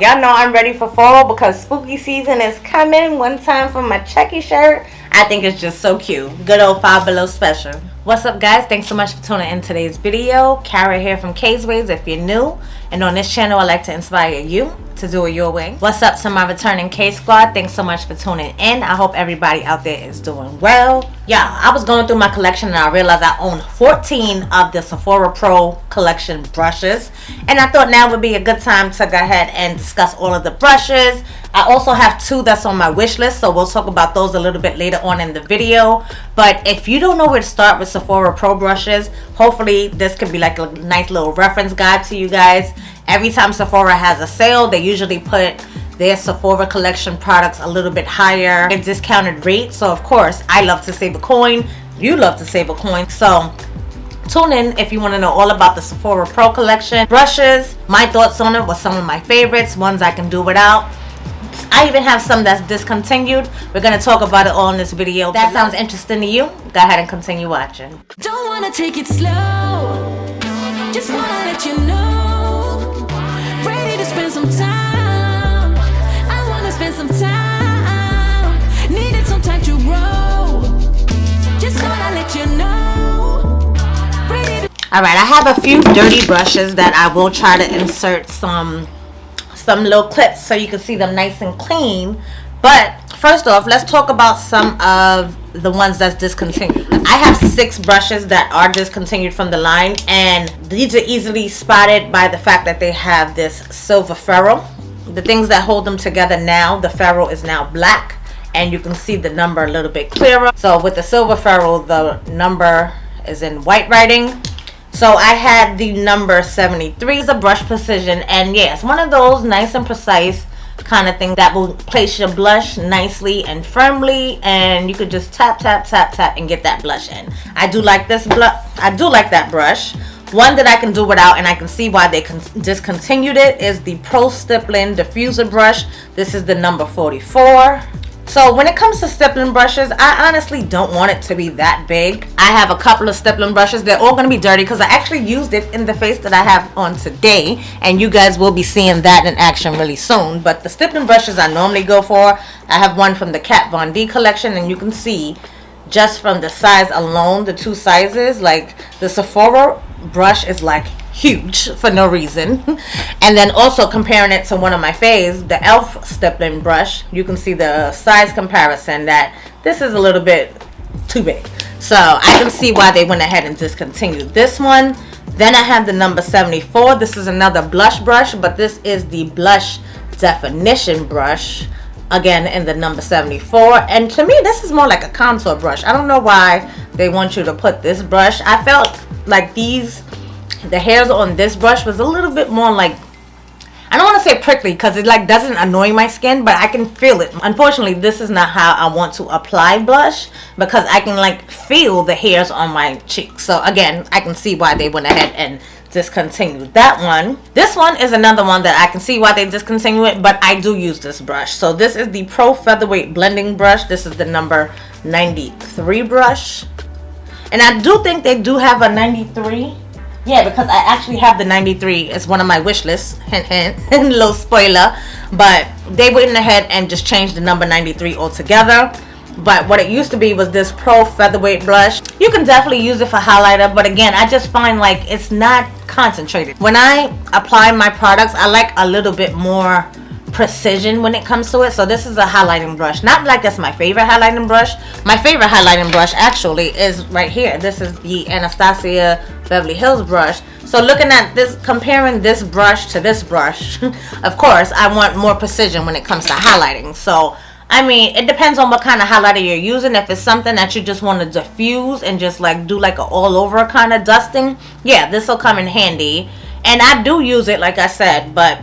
Y'all know I'm ready for fall because spooky season is coming. One time for my Chucky shirt. I think it's just so cute. Good old Five Below special. What's up, guys? Thanks so much for tuning in today's video. Kara here from K's Ways if you're new. And on this channel, I like to inspire you to do it your way. What's up to my returning K squad? Thanks so much for tuning in. I hope everybody out there is doing well. Yeah, I was going through my collection and I realized I own 14 of the Sephora Pro collection brushes. And I thought now would be a good time to go ahead and discuss all of the brushes. I also have 2 that's on my wish list, so we'll talk about those a little bit later on in the video. But if you don't know where to start with Sephora Pro brushes, hopefully this could be like a nice little reference guide to you guys. Every time Sephora has a sale, they usually put their Sephora collection products a little bit higher at discounted rate. So of course, I love to save a coin. You love to save a coin. So tune in if you want to know all about the Sephora Pro collection brushes. My thoughts on it was some of my favorites, ones I can do without. I even have some that's discontinued. We're going to talk about it all in this video. If that sounds interesting to you, go ahead and continue watching. Don't want to take it slow. Just want to let you know. Ready to spend some time. I want to spend some time. Needed some time to grow. Just want to let you know. Alright, I have a few dirty brushes that I will try to insert some little clips so you can see them nice and clean. But first off, let's talk about some of the ones that's discontinued. I have 6 brushes that are discontinued from the line, and these are easily spotted by the fact that they have this silver ferrule. The things that hold them together now, the ferrule is now black, and you can see the number a little bit clearer. So with the silver ferrule, the number is in white writing. So I had the number 73 as a brush precision, and yes, one of those nice and precise kind of thing that will place your blush nicely and firmly, and you could just tap tap tap tap and get that blush in. I do like this I do like that brush. One that I can do without, and I can see why they discontinued it, is the Pro Stippling diffuser brush. This is the number 44. So when it comes to stippling brushes, I honestly don't want it to be that big. I have a couple of stippling brushes. They're all going to be dirty because I actually used it in the face that I have on today. And you guys will be seeing that in action really soon. But the stippling brushes I normally go for, I have one from the Kat Von D collection. And you can see just from the size alone, the 2 sizes, like the Sephora brush is like huge for no reason. And then also comparing it to one of my faves, the E.l.f. stippling brush, you can see the size comparison that this is a little bit too big. So I can see why they went ahead and discontinued this one. Then I have the number 74. This is another blush brush, but this is the blush definition brush, again in the number 74. And to me, this is more like a contour brush. I don't know why they want you to put this brush. I felt like the hairs on this brush was a little bit more like, I don't want to say prickly because it like doesn't annoy my skin, but I can feel it. Unfortunately, this is not how I want to apply blush because I can like feel the hairs on my cheeks. So again, I can see why they went ahead and discontinued that one. This one is another one that I can see why they discontinued it, but I do use this brush. So this is the Pro Featherweight blending brush. This is the number 93 brush. And I do think they do have a 93. Yeah, because I actually have the 93 as one of my wish lists. Hint, hint. Little spoiler. But they went ahead and just changed the number 93 altogether. But what it used to be was this Pro Featherweight blush. You can definitely use it for highlighter. But again, I just find like it's not concentrated. When I apply my products, I like a little bit more precision when it comes to it. So this is a highlighting brush. Not like that's my favorite highlighting brush. My favorite highlighting brush actually is right here. This is the Anastasia Beverly Hills brush. So looking at this, comparing this brush to this brush, of course I want more precision when it comes to highlighting. So I mean, it depends on what kind of highlighter you're using. If it's something that you just want to diffuse and just like do like an all over kind of dusting, yeah, this will come in handy. And I do use it, like I said, but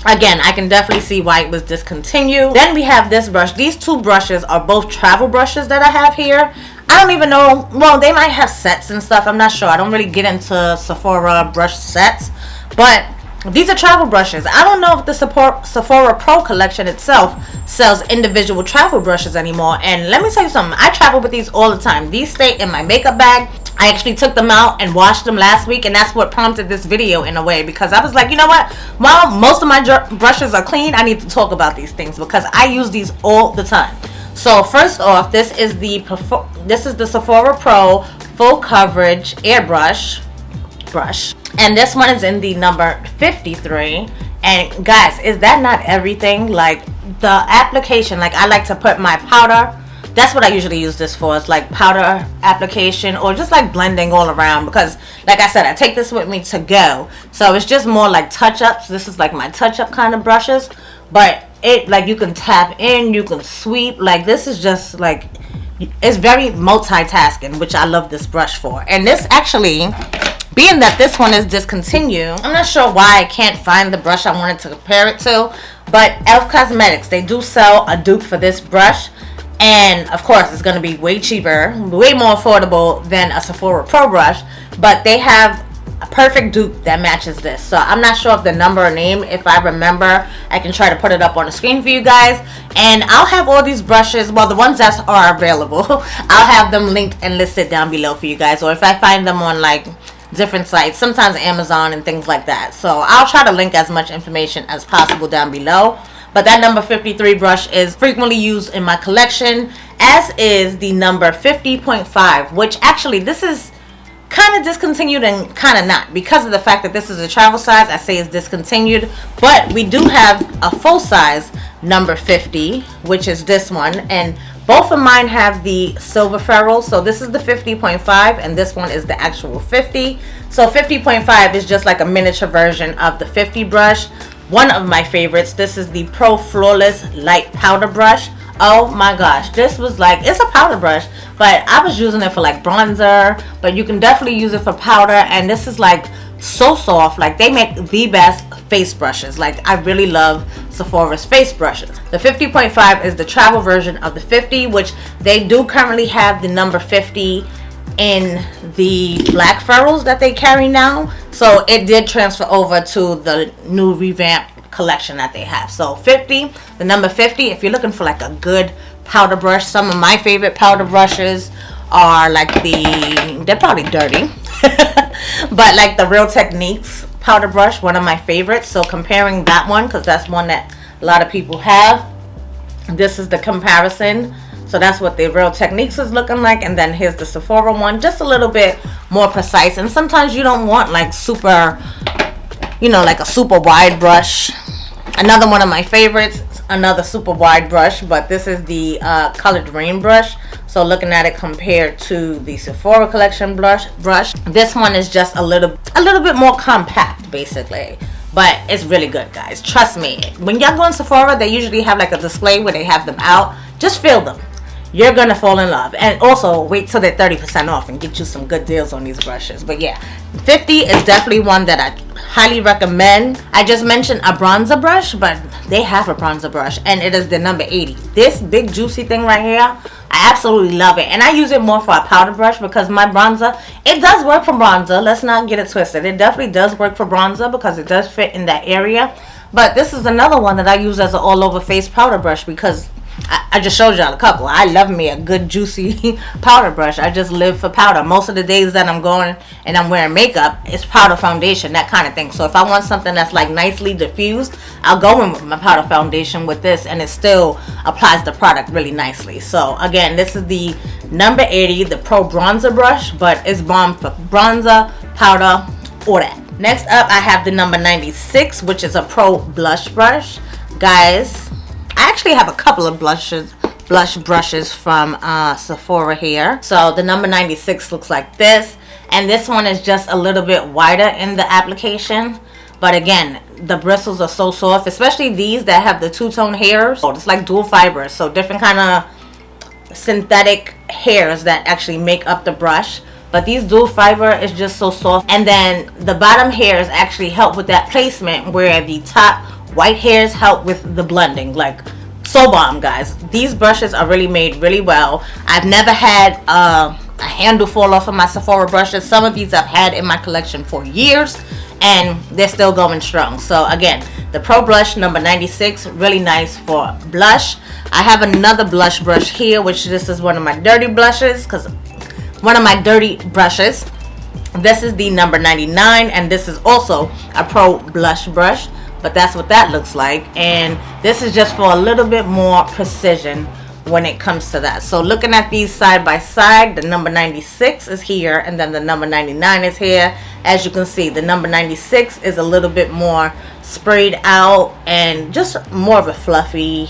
again, I can definitely see why it was discontinued. Then we have this brush. These 2 brushes are both travel brushes that I have here. I don't even know. Well, they might have sets and stuff. I'm not sure. I don't really get into Sephora brush sets. But These are travel brushes. I don't know if the Sephora Pro collection itself sells individual travel brushes anymore. And let me tell you something. I travel with these all the time. These stay in my makeup bag. I actually took them out and washed them last week, and that's what prompted this video in a way, because I was like, you know what? While most of my brushes are clean, I need to talk about these things because I use these all the time. So first off, this is the Sephora Pro Full Coverage Airbrush brush, and this one is in the number 53. And guys, is that not everything? Like the application, like I like to put my powder, that's what I usually use this for. It's like powder application or just like blending all around, because like I said, I take this with me to go, so it's just more like touch-ups. This is like my touch-up kind of brushes, but it, like, you can tap in, you can sweep, like this is just like, it's very multitasking, which I love this brush for. And this actually, being that this one is discontinued, I'm not sure why I can't find the brush I wanted to compare it to, but E.l.f. Cosmetics, they do sell a dupe for this brush, and of course it's going to be way cheaper, way more affordable than a Sephora Pro brush, but they have a perfect dupe that matches this. So I'm not sure of the number or name. If I remember, I can try to put it up on the screen for you guys, and I'll have all these brushes, well, the ones that are available, I'll have them linked and listed down below for you guys, or if I find them on like different sites, sometimes Amazon and things like that. So I'll try to link as much information as possible down below. But that number 53 brush is frequently used in my collection, as is the number 50.5, which actually this is kind of discontinued and kind of not, because of the fact that this is a travel size. I say it's discontinued, but we do have a full size number 50, which is this one, and both of mine have the silver ferrule. So this is the 50.5 and this one is the actual 50. So 50.5 is just like a miniature version of the 50 brush. One of my favorites, this is the Pro Flawless Light Powder Brush. Oh my gosh, this was like, it's a powder brush, but I was using it for like bronzer, but you can definitely use it for powder. And this is like so soft. Like, they make the best face brushes. Like, I really love Sephora's face brushes. The 50.5 is the travel version of the 50, which they do currently have the number 50 in the black ferrules that they carry now, so it did transfer over to the new revamped collection that they have. So 50, the number 50, if you're looking for like a good powder brush. Some of my favorite powder brushes are like they're probably dirty but like the Real Techniques powder brush, one of my favorites. So comparing that one, because that's one that a lot of people have, this is the comparison. So that's what the Real Techniques is looking like, and then here's the Sephora one, just a little bit more precise. And sometimes you don't want like super, you know, like a super wide brush. Another one of my favorites, another super wide brush, but this is the Colored Rain brush. So looking at it compared to the Sephora collection brush, this one is just a little bit more compact basically. But it's really good, guys. Trust me. When y'all go in Sephora, they usually have like a display where they have them out. Just feel them. You're gonna fall in love. And also wait till they're 30% off and get you some good deals on these brushes. But yeah, 50 is definitely one that I highly recommend. I just mentioned a bronzer brush, but they have a bronzer brush, and it is the number 80. This big juicy thing right here, I absolutely love it. And I use it more for a powder brush, because my bronzer, it does work for bronzer. Let's not get it twisted. It definitely does work for bronzer because it does fit in that area. But this is another one that I use as an all over face powder brush, because I just showed y'all a couple. I love me a good juicy powder brush. I just live for powder. Most of the days that I'm going and I'm wearing makeup, it's powder foundation, that kind of thing. So if I want something that's like nicely diffused, I'll go in with my powder foundation with this, and it still applies the product really nicely. So again, this is the number 80, the Pro Bronzer brush, but it's bomb for bronzer, powder, or that. Next up, I have the number 96, which is a Pro Blush brush. Guys, I actually have a couple of blush brushes from Sephora here. So the number 96 looks like this, and this one is just a little bit wider in the application. But again, the bristles are so soft, especially these that have the two-tone hairs. Oh, it's like dual fibers, so different kind of synthetic hairs that actually make up the brush. But these dual fiber is just so soft, and then the bottom hairs actually help with that placement, where the top white hairs help with the blending. Like, so bomb, guys. These brushes are really made really well. I've never had a handle fall off of my Sephora brushes. Some of these I've had in my collection for years, and they're still going strong. So again, the Pro Blush number 96, really nice for blush. I have another blush brush here, which this is one of my dirty blushes, This is the number 99, and this is also a Pro Blush brush, but that's what that looks like. And this is just for a little bit more precision when it comes to that. So looking at these side by side, the number 96 is here, and then the number 99 is here. As you can see, the number 96 is a little bit more sprayed out and just more of a fluffy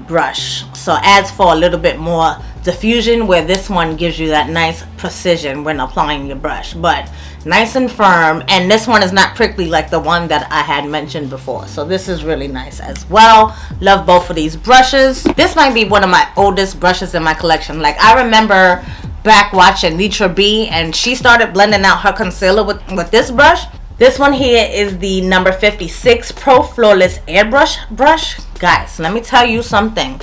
brush, so adds for a little bit more diffusion, where this one gives you that nice precision when applying your brush, but nice and firm. And this one is not prickly like the one that I had mentioned before, so this is really nice as well. Love both of these brushes. This might be one of my oldest brushes in my collection. Like, I remember back watching Leitra B, and she started blending out her concealer with this brush. This one here is the number 56 Pro Flawless Airbrush brush. Guys, let me tell you something.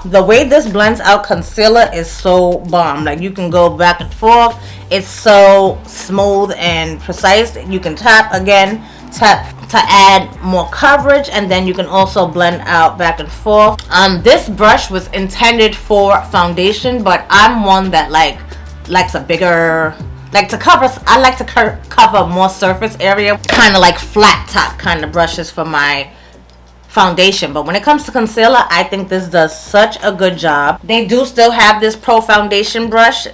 The way this blends out concealer is so bomb. Like, you can go back and forth. It's so smooth and precise. You can tap to add more coverage, and then you can also blend out back and forth. This brush was intended for foundation, but I'm one that likes a bigger, I like to cover more surface area, kind of like flat top kind of brushes for my foundation. But when it comes to concealer, I think this does such a good job. They do still have this Pro Foundation brush.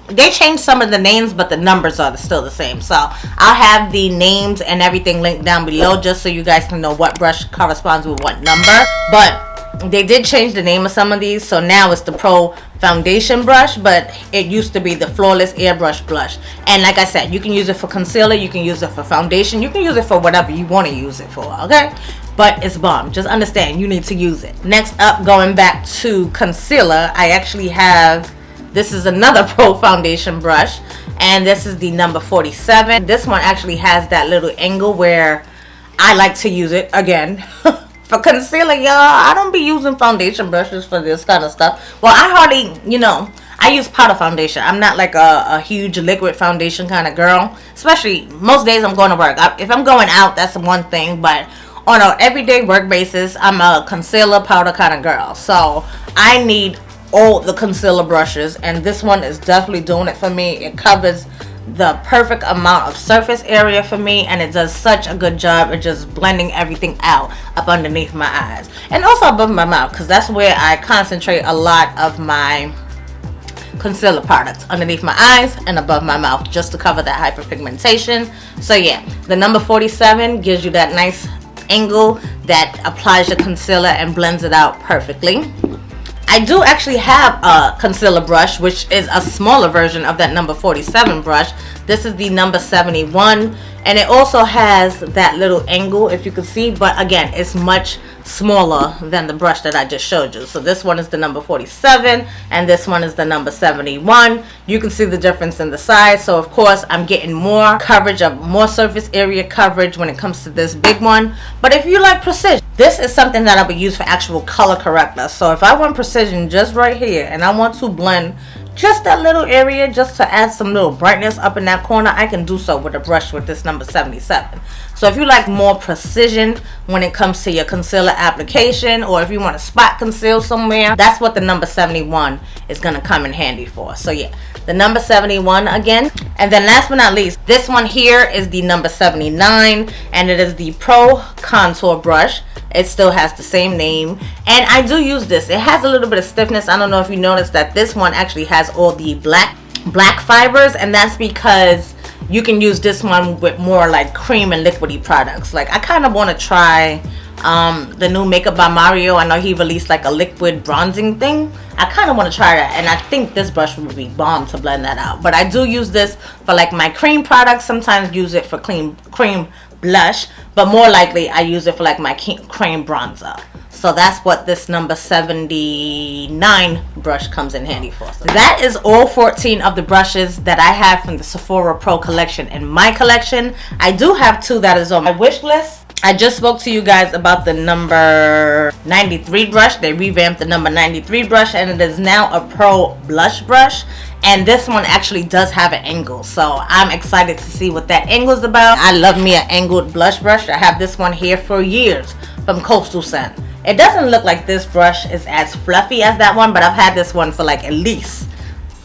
They changed some of the names, but the numbers are still the same. So I'll have the names and everything linked down below, just so you guys can know what brush corresponds with what number. But they did change the name of some of these, so now it's the Pro Foundation brush, but it used to be the Flawless Airbrush blush. And like I said, you can use it for concealer, you can use it for foundation, you can use it for whatever you want to use it for, okay? But it's bomb. Just understand, you need to use it. Next up, going back to concealer, I actually have, this is another Pro Foundation brush, and this is the number 47. This one actually has that little angle where I like to use it again. For concealer, y'all, I don't be using foundation brushes for this kind of stuff. Well, I hardly, I use powder foundation. I'm not like a huge liquid foundation kind of girl. Especially most days I'm going to work. If I'm going out, that's one thing. But on an everyday work basis, I'm a concealer powder kind of girl. So I need all the concealer brushes. And this one is definitely doing it for me. It covers the perfect amount of surface area for me, and it does such a good job at just blending everything out up underneath my eyes and also above my mouth, because that's where I concentrate a lot of my concealer products, underneath my eyes and above my mouth, just to cover that hyperpigmentation. So yeah, the number 47 gives you that nice angle that applies your concealer and blends it out perfectly. I do actually have a concealer brush, which is a smaller version of that number 47 brush. This is the number 71, and it also has that little angle, if you can see, but again, it's much smaller than the brush that I just showed you. So this one is the number 47, and this one is the number 71. You can see the difference in the size. So of course, I'm getting more coverage, more surface area coverage when it comes to this big one. But if you like precision, this is something that I would use for actual color correctness. So if I want precision just right here, and I want to blend just that little area, just to add some little brightness up in that corner, I can do so with a brush with this number 77. So if you like more precision when it comes to your concealer application, or if you want to spot conceal somewhere, that's what the number 71 is going to come in handy for. So yeah, the number 71 again. And then last but not least, this one here is the number 79, and it is the Pro Contour brush. It still has the same name, and I do use this. It has a little bit of stiffness. I don't know if you noticed that this one actually has all the black fibers, and that's because you can use this one with more like cream and liquidy products. Like, I kind of want to try the new Makeup by Mario. I know he released like a liquid bronzing thing. I kind of want to try that, and I think this brush would be bomb to blend that out. But I do use this for like my cream products. Sometimes use it for cream blush, but more likely I use it for like my cream bronzer. So that's what this number 79 brush comes in handy for. So that is all 14 of the brushes that I have from the Sephora Pro collection in my collection. I do have 2 that is on my wish list. I just spoke to you guys about the number 93 brush. They revamped the number 93 brush, and it is now a Pro Blush brush. And this one actually does have an angle, so I'm excited to see what that angle is about. I love me an angled blush brush. I have this one here for years from Coastal Scent. It doesn't look like this brush is as fluffy as that one, but I've had this one for like at least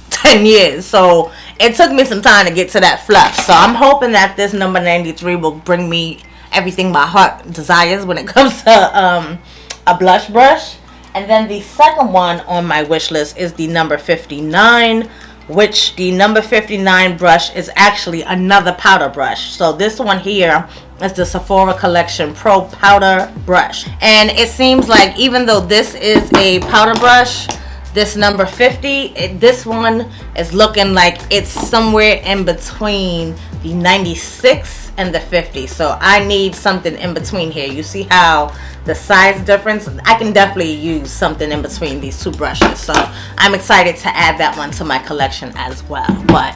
10 years, so it took me some time to get to that fluff. So I'm hoping that this number 93 will bring me everything my heart desires when it comes to a blush brush. And then the second one on my wish list is the number 59, which the number 59 brush is actually another powder brush. So this one here is the Sephora Collection Pro Powder Brush. And it seems like even though this is a powder brush, this number 50, this one is looking like it's somewhere in between the 96 and the 50. So I need something in between here. You see how the size difference? I can definitely use something in between these two brushes. So I'm excited to add that one to my collection as well. But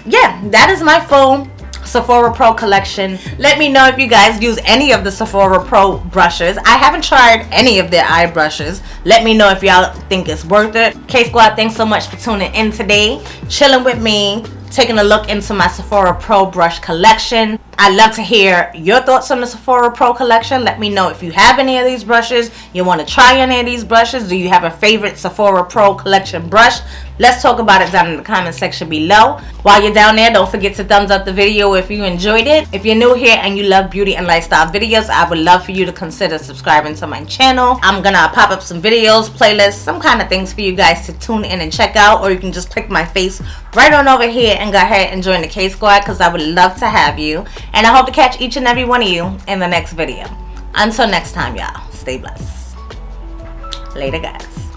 yeah, that is my full Sephora Pro collection. Let me know if you guys use any of the Sephora Pro brushes. I haven't tried any of their eye brushes. Let me know if y'all think it's worth it. K Squad, thanks so much for tuning in today, chilling with me, taking a look into my Sephora Pro brush collection. I'd love to hear your thoughts on the Sephora Pro collection. Let me know if you have any of these brushes, you want to try any of these brushes. Do you have a favorite Sephora Pro collection brush? Let's talk about it down in the comment section below. While you're down there, don't forget to thumbs up the video if you enjoyed it. If you're new here and you love beauty and lifestyle videos, I would love for you to consider subscribing to my channel. I'm gonna pop up some videos, playlists, some kind of things for you guys to tune in and check out, or you can just click my face right on over here and go ahead and join the K Squad, because I would love to have you. And I hope to catch each and every one of you in the next video. Until next time, y'all, stay blessed. Later, guys.